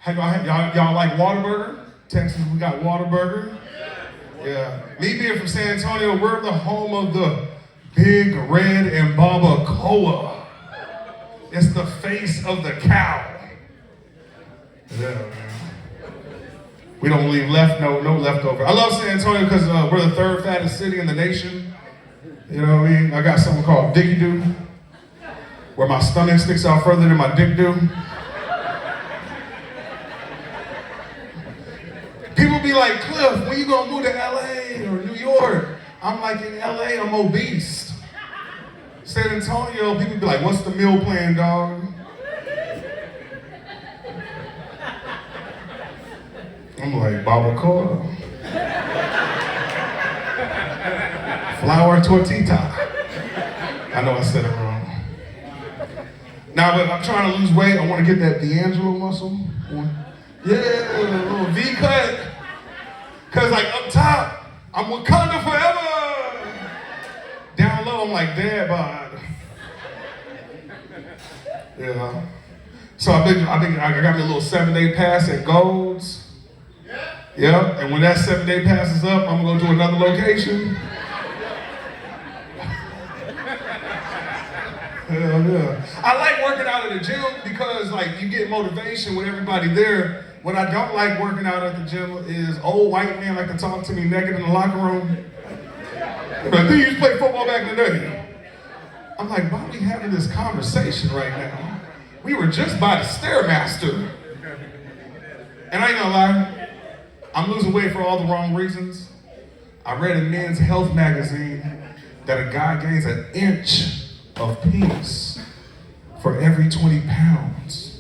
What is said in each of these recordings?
Y'all like Whataburger? Texas, we got Whataburger. Yeah. Me being from San Antonio, we're the home of the Big Red and Barbacoa. It's the face of the cow. Yeah, man. We don't leave no leftover. I love San Antonio because we're the third fattest city in the nation. You know what I mean? I got something called Dicky Doo, where my stomach sticks out further than my dick do. People be like, Cliff, when you gonna move to LA or New York? I'm like, in LA, I'm obese. San Antonio, people be like, what's the meal plan, dog? I'm like, barbacoa. Flour tortita. I know I said it wrong. Now, but I'm trying to lose weight. I want to get that D'Angelo muscle. Yeah, a little V cut. Cause like up top, I'm Wakanda forever. Down low, I'm like dad bod. Yeah. So I got me a little 7-day pass at Gold's. Yeah. And when that 7-day pass is up, I'm gonna go to another location. Hell yeah. I like working out at the gym because like you get motivation with everybody there. What I don't like working out at the gym is old white men like to talk to me naked in the locker room. But they used to play football back in the day. I'm like, why are we having this conversation right now? We were just by the Stairmaster. And I ain't gonna lie, I'm losing weight for all the wrong reasons. I read in Men's Health magazine that a guy gains an inch of penis for every 20 pounds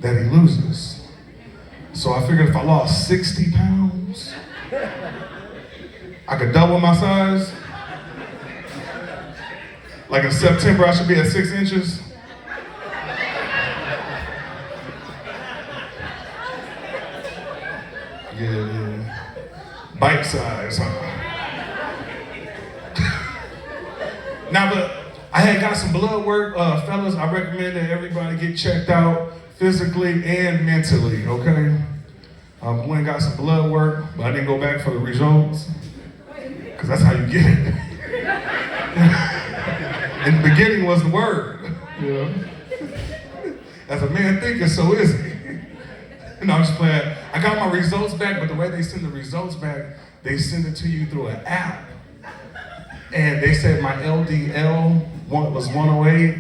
that he loses. So I figured if I lost 60 pounds, I could double my size. Like in September, I should be at 6 inches. Yeah. Bite size, huh? Now, but I had got some blood work. Fellas, I recommend that everybody get checked out physically and mentally, okay? Went and got some blood work, but I didn't go back for the results, because that's how you get it. In the beginning was the word, you know? As a man thinketh, so is he. No, I'm just playing. I got my results back, but the way they send the results back, they send it to you through an app. And they said my LDL was 108,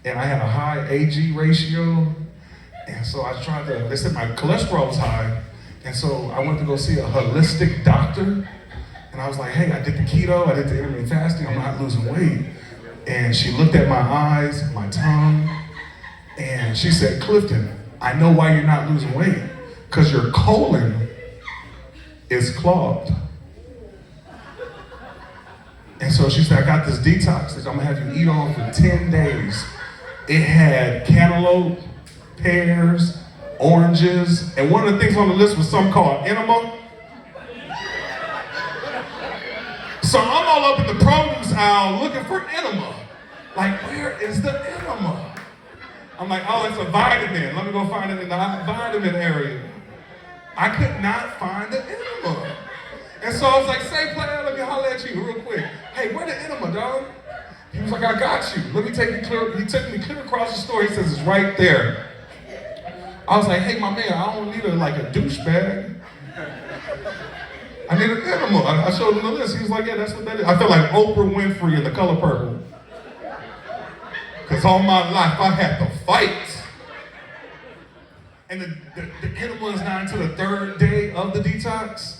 and I had a high AG ratio. And so they said my cholesterol was high. And so I went to go see a holistic doctor. And I was like, hey, I did the keto, I did the intermittent fasting, I'm not losing weight. And she looked at my eyes, my tongue, and she said, Clifton, I know why you're not losing weight. Because your colon is clogged. And so she said, I got this detox that I'm gonna have you eat on for 10 days. It had cantaloupe, pears, oranges, and one of the things on the list was something called enema. So I'm all up in the produce aisle looking for enema. Like, where is the enema? I'm like, oh, it's a vitamin. Let me go find it in the vitamin area. I could not find the enema. And so I was like, say, player, let me holler at you real quick. Hey, where the enema, dog? He was like, I got you. Let me take you clear. He took me clear across the store. He says, it's right there. I was like, hey, my man, I don't need a douchebag. I need an enema. I showed him the list. He was like, yeah, that's what that is. I felt like Oprah Winfrey in The Color Purple. Because all my life I had to fight. And the enema is not until the 3rd day of the detox.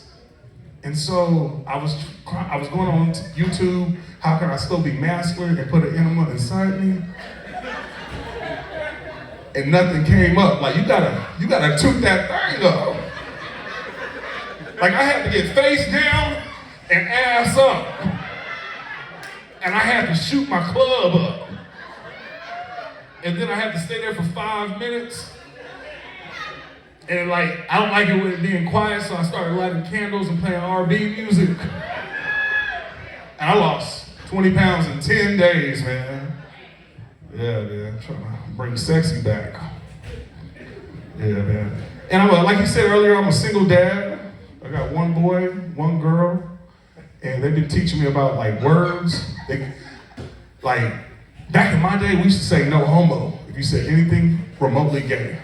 And so I was going on YouTube, how can I still be masculine, and put an enema inside me? And nothing came up. Like, you gotta toot that thing up. Like, I had to get face down and ass up. And I had to shoot my club up. And then I had to stay there for 5 minutes. And I don't like it with it being quiet, so I started lighting candles and playing R&B music. And I lost 20 pounds in 10 days, man. Yeah, I'm trying to bring sexy back. Yeah, man. And like you said earlier, I'm a single dad. I got one boy, one girl, and they've been teaching me about like words. Like back in my day, we used to say no homo if you said anything remotely gay.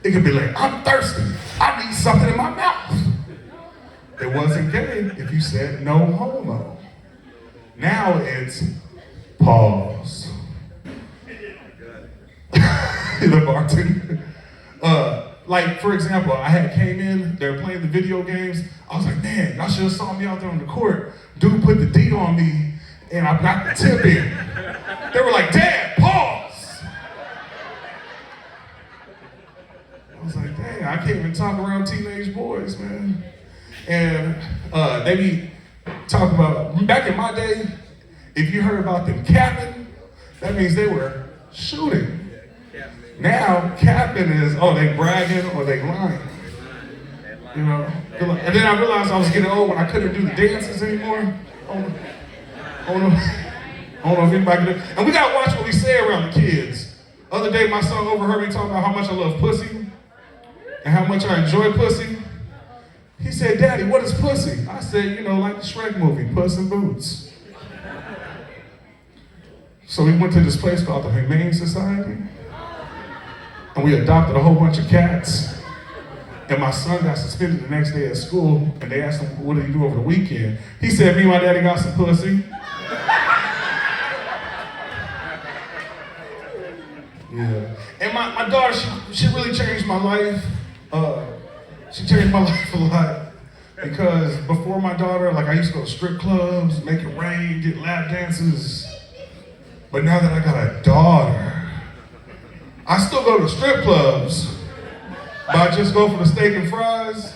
It could be like, I'm thirsty. I need something in my mouth. It wasn't gay if you said no homo. Now it's pause. The bartender. Like, for example, I had came in, they were playing the video games. I was like, man, y'all should have saw me out there on the court. Dude put the D on me, and I got the tip in. They were like, Dad, pause. I was like, dang, I can't even talk around teenage boys, man. And they be talking about, back in my day, if you heard about them capping, that means they were shooting. Now, capping is, oh, they bragging or they lying. You know? And then I realized I was getting old when I couldn't do the dances anymore. I don't know if anybody can do it. And we gotta watch what we say around the kids. The other day, my son overheard me talking about how much I love pussy and how much I enjoy pussy. He said, Daddy, what is pussy? I said, you know, like the Shrek movie, Puss in Boots. So we went to this place called the Humane Society. And we adopted a whole bunch of cats. And my son got suspended the next day at school, and they asked him, what did he do over the weekend? He said, me and my daddy got some pussy. Yeah. And my daughter, she really changed my life. She changed my life a lot. Because before my daughter, like I used to go to strip clubs, make it rain, get lap dances. But now that I got a daughter, I still go to strip clubs, but I just go for the steak and fries.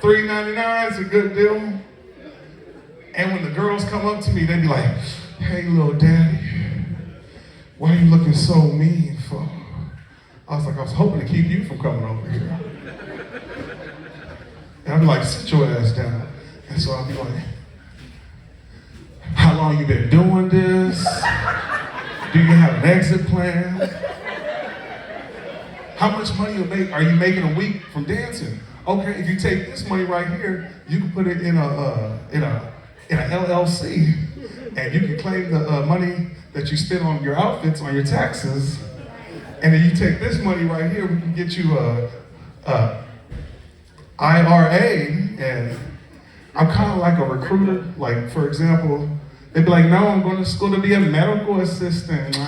$3.99 is a good deal. And when the girls come up to me, they be like, hey, little daddy, why are you looking so mean for? I was like, I was hoping to keep you from coming over here. And I'd be like, sit your ass down. And so I'd be like, how long you been doing this? Do you have an exit plan? How much money are you making a week from dancing? Okay, if you take this money right here, you can put it in a LLC, and you can claim the money that you spend on your outfits on your taxes. And then you take this money right here, we can get you a IRA. And I'm kind of like a recruiter. Like, for example, they'd be like, no, I'm going to school to be a medical assistant.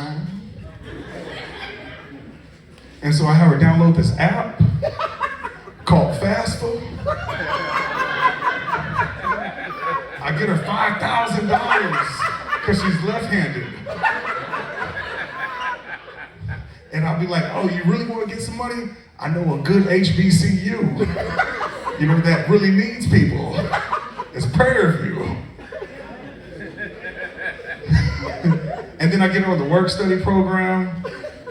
And so I have her download this app called FAFSA. I get her $5,000 because she's left-handed. And I'll be like, oh, you really want to get some money? I know a good HBCU, you know, that really needs people. It's Prairie View. And then I get her on the work-study program.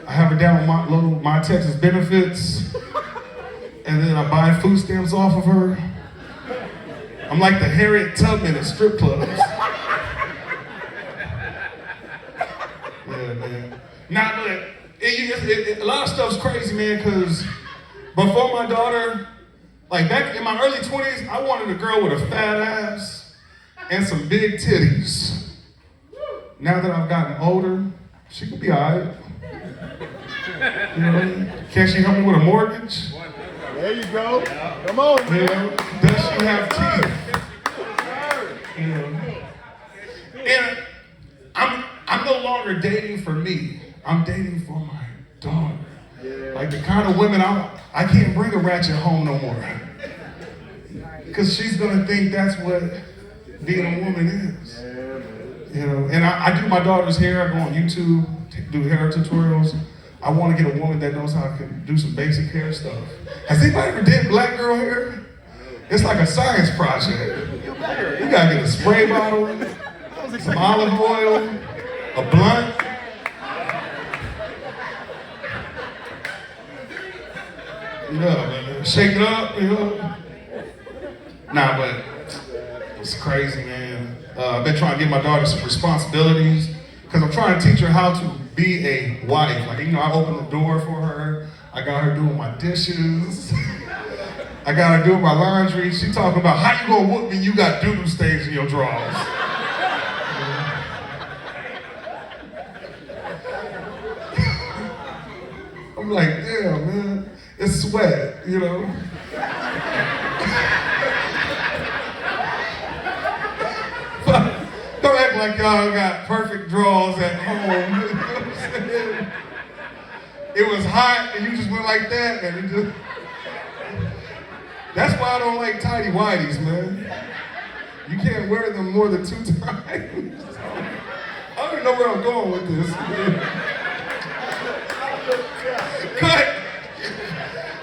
I have her down on my Texas benefits. And then I buy food stamps off of her. I'm like the Harriet Tubman at strip clubs. Yeah, man. Nah, but a lot of stuff's crazy, man, because before my daughter, like back in my early 20s, I wanted a girl with a fat ass and some big titties. Now that I've gotten older, she could be all right. You know, can she help me with a mortgage? There you go. Come on. You know, does she have teeth? You know. And I'm no longer dating for me. I'm dating for my daughter. Yeah. Like the kind of women I can't bring a ratchet home no more. Because she's gonna think that's what being a woman is. You know, and I do my daughter's hair. I go on YouTube, do hair tutorials. I want to get a woman that knows how to do some basic hair stuff. Has anybody ever did black girl hair? It's like a science project. You gotta get a spray bottle, some olive oil, a blunt. Yeah, shake it up, you know. Nah, but it's crazy, man. I've been trying to give my daughter some responsibilities because I'm trying to teach her how to be a wife. Like, you know, I open the door for her. I I got her doing my dishes. I got her doing my laundry. She talking about how you gonna whoop me, you got doo-doo stains in your drawers. I'm like, damn, man, it's sweat, you know? Don't act like y'all got perfect drawers at home. You know what I'm saying? It was hot and you just went like that, and it just... That's why I don't like tidy whities, man. You can't wear them more than 2 times. I don't even know where I'm going with this. Cut!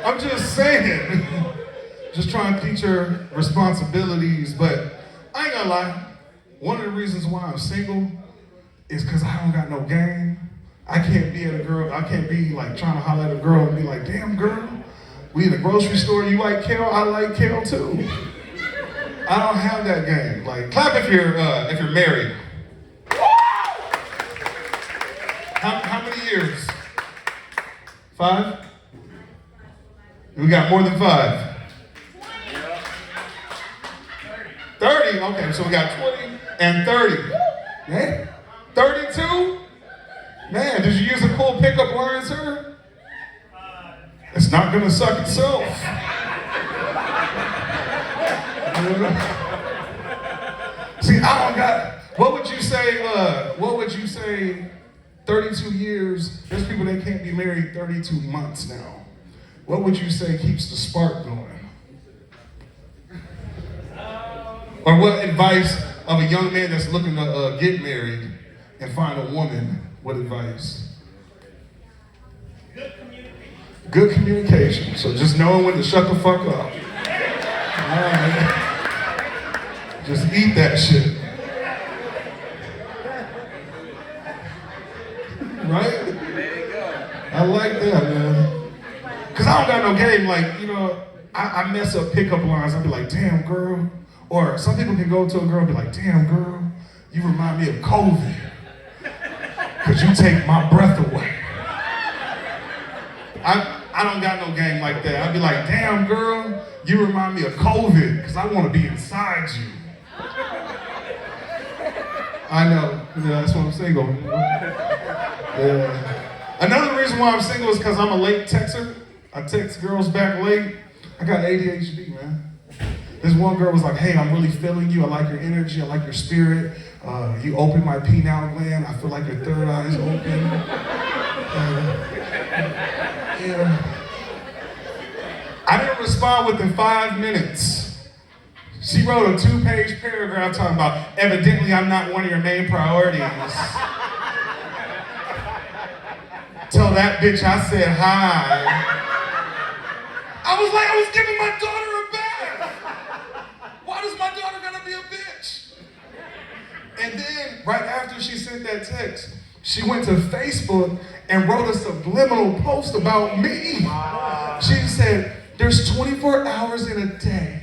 I'm just saying. Just trying to teach her responsibilities, but I ain't gonna lie. One of the reasons why I'm single is because I don't got no game. I can't be like trying to holler at a girl and be like, damn girl, we in the grocery store, you like kale, I like kale too. I don't have that game. Like, clap if you're married. How many years? 5? We got more than 5. 30, okay, so we got 20 and 30. Man, 32? Man, did you use a cool pickup line, sir? It's not gonna suck itself. See, I don't got, what would you say, 32 years, there's people that can't be married 32 months now. What would you say keeps the spark going? Or what advice of a young man that's looking to get married and find a woman, what advice? Good communication. So just knowing when to shut the fuck up. All right. Just eat that shit. Right? I like that, man. Because I don't got no game. Like, you know, I mess up pickup lines. I'll be like, damn, girl. Or some people can go to a girl and be like, damn, girl, you remind me of COVID. Because you take my breath away. I don't got no game like that. I'd be like, damn, girl, you remind me of COVID because I want to be inside you. I know. Yeah, that's why I'm single. Yeah. Another reason why I'm single is because I'm a late texter. I text girls back late. I got ADHD, man. This one girl was like, hey, I'm really feeling you. I like your energy. I like your spirit. You open my pineal gland. I feel like your third eye is open. Yeah. I didn't respond within 5 minutes. She wrote a 2-page paragraph talking about, evidently I'm not one of your main priorities. Tell that bitch I said hi. I was like, I was giving my daughter a bath. Why does my daughter gotta be a bitch? And then, right after she sent that text, she went to Facebook and wrote a subliminal post about me. She said, there's 24 hours in a day.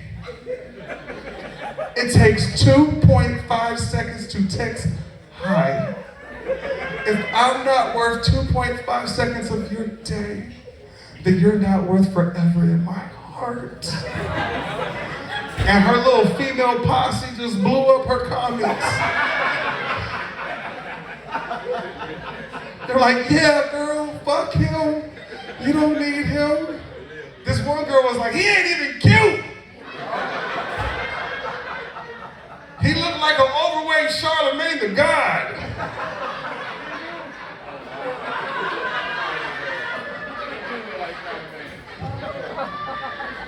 It takes 2.5 seconds to text hi. If I'm not worth 2.5 seconds of your day, then you're not worth forever in my heart. And her little female posse just blew up her comments. They're like, yeah, girl, fuck him. You don't need him. This one girl was like, he ain't even cute. He looked like an overweight Charlemagne the God.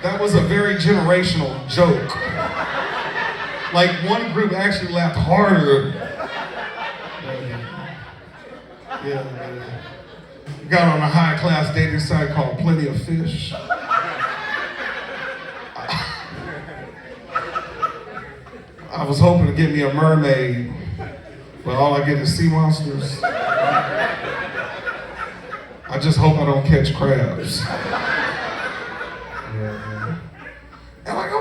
That was a very generational joke. Like, one group actually laughed harder. Yeah. Got on a high-class dating site called Plenty of Fish. I was hoping to get me a mermaid, but all I get is sea monsters. I just hope I don't catch crabs. And like, I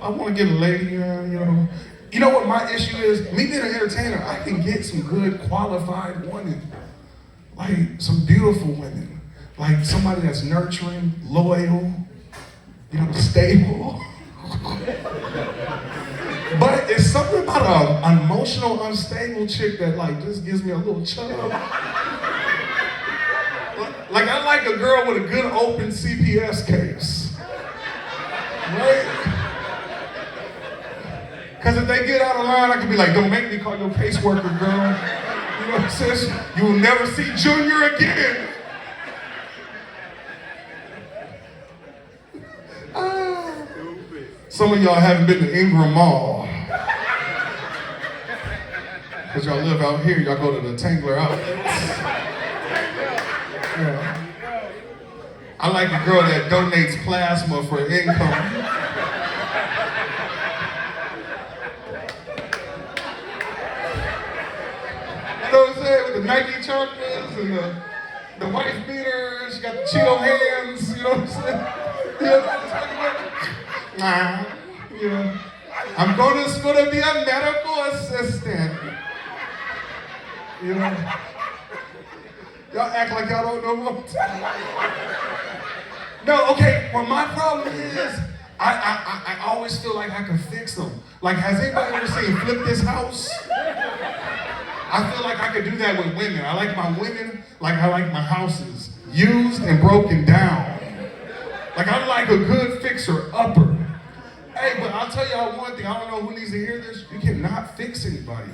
want to get a lady, you know. You know what my issue is? Me being an entertainer, I can get some good qualified women, like some beautiful women. Like somebody that's nurturing, loyal, stable. But it's something about an emotional, unstable chick that like just gives me a little chub. Like I like a girl with a good open CPS case. Right? Because if they get out of line, I can be like, don't make me call your caseworker, girl. You know what I'm saying? You will never see Junior again. Some of y'all haven't been to Ingram Mall. Because y'all live out here, y'all go to the Tangler outlets. Yeah. I like a girl that donates plasma for income. You know what I'm saying? With the Nike chocolates and the wife beaters, she got the Cheeto hands, you know what I'm saying? I'm going to school to be a medical assistant. Y'all act like y'all don't know what. No, okay, well my problem is, I always feel like I can fix them. Like, has anybody ever seen Flip This House? I feel like I could do that with women. I like my women like I like my houses, used and broken down. Like I'm like a good fixer-upper. Hey, but I'll tell y'all one thing, I don't know who needs to hear this, you cannot fix anybody.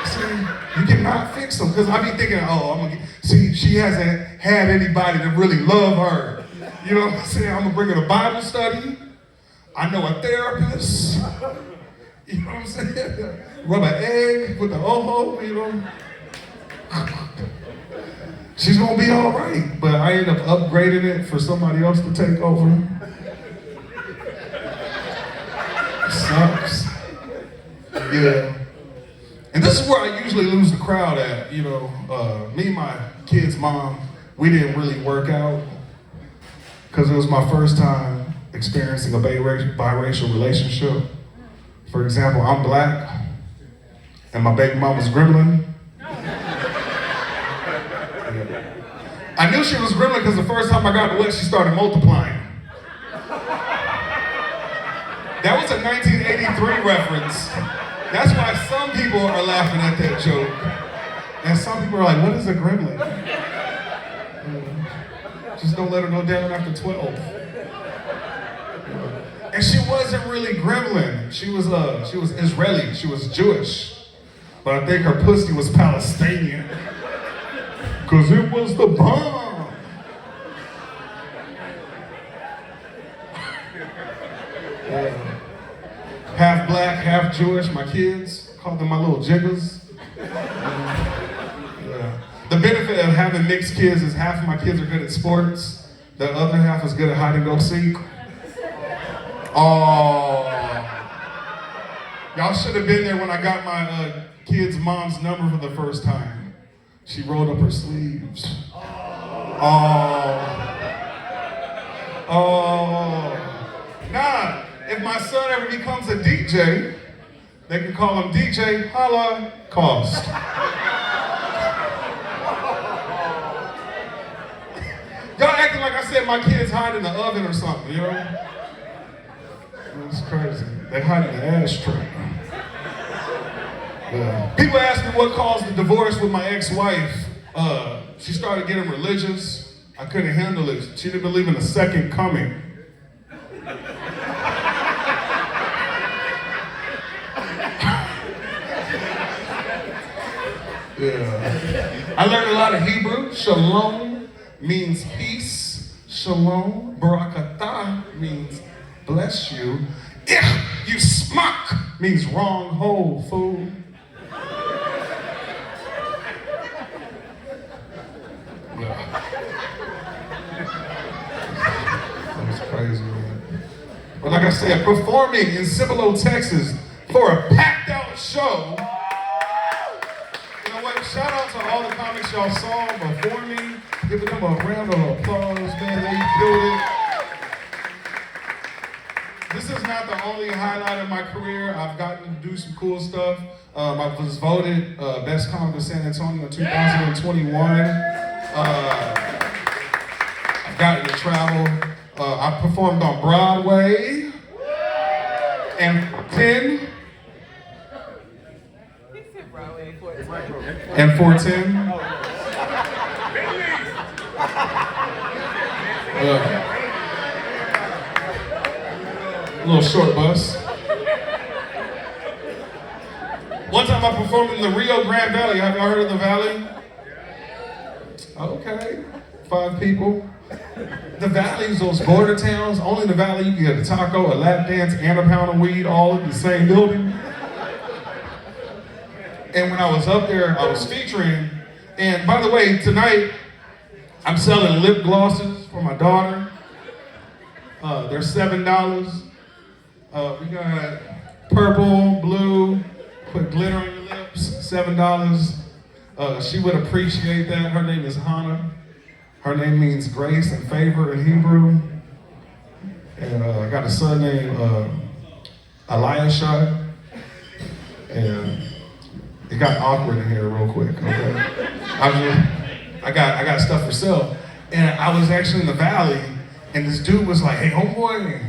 See, you cannot fix them, because I be thinking, she hasn't had anybody to really love her. You know what I'm saying? I'm gonna bring her to Bible study. I know a therapist. You know what I'm saying? Rub an egg with the oho, She's gonna be all right, but I end up upgrading it for somebody else to take over. Sucks. Yeah. And this is where I usually lose the crowd at. Me and my kid's mom, we didn't really work out because it was my first time experiencing a biracial relationship. For example, I'm black and my baby mama's gremlin. Yeah. I knew she was gremlin because the first time I got her wet, she started multiplying. That was a 1983 reference. That's why some people are laughing at that joke. And some people are like, what is a gremlin? Just don't let her go down after 12. And she wasn't really gremlin. She was Israeli, she was Jewish. But I think her pussy was Palestinian. Cause it was the bomb. Half black, half Jewish, my kids, called them my little jiggers. Yeah. The benefit of having mixed kids is half of my kids are good at sports, the other half is good at hide and go seek. Oh. Y'all should have been there when I got my kid's mom's number for the first time. She rolled up her sleeves. Oh. Nah. If my son ever becomes a DJ, they can call him DJ Holla Cost. Y'all acting like I said my kids hide in the oven or something, It's crazy. They hide in the ashtray. Yeah. People ask me what caused the divorce with my ex-wife. She started getting religious. I couldn't handle it. She didn't believe in a second coming. Yeah. I learned a lot of Hebrew. Shalom means peace. Shalom. Barakatah means bless you. You smock means wrong hole, fool. Yeah. That was crazy, man. But like I said, performing in Cibolo, Texas for a packed out show. Shout out to all the comics y'all saw before me. Give them a round of applause, man. They killed it. This is not the only highlight of my career. I've gotten to do some cool stuff. I was voted Best Comic of San Antonio in 2021. Got to travel. I performed on Broadway and 10 and 410. Little short bus. One time I performed in the Rio Grande Valley. Have y'all heard of the Valley? Okay, 5 people. The valleys, those border towns, only in the valley you can get a taco, a lap dance, and a pound of weed all in the same building. And when I was up there, I was featuring, and by the way, tonight, I'm selling lip glosses for my daughter. They're $7. We got purple, blue, put glitter on your lips, $7. She would appreciate that. Her name is Hannah. Her name means grace and favor in Hebrew. And I got a son named Eliashai. And it got awkward in here real quick, okay? I got stuff for sale. And I was actually in the valley, and this dude was like, hey, homeboy,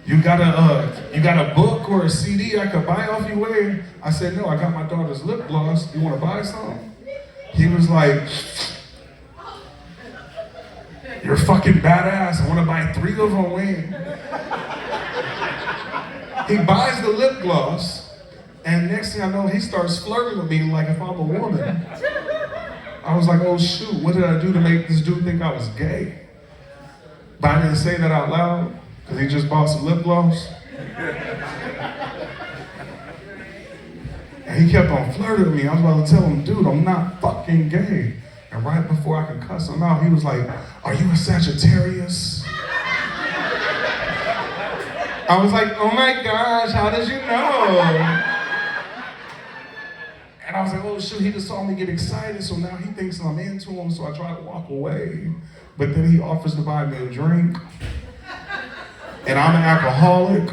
you got a book or a CD I could buy off you with? I said, no, I got my daughter's lip gloss. You want to buy some? He was like, you're fucking badass. I want to buy 3 of them, Wayne. He buys the lip gloss, and next thing I know, he starts flirting with me like if I'm a woman. I was like, oh shoot, what did I do to make this dude think I was gay? But I didn't say that out loud, because he just bought some lip gloss. And he kept on flirting with me. I was about to tell him, dude, I'm not fucking gay. And right before I could cuss him out, he was like, are you a Sagittarius? I was like, oh my gosh, how did you know? And I was like, oh shoot, he just saw me get excited, so now he thinks I'm into him, so I try to walk away. But then he offers to buy me a drink. And I'm an alcoholic.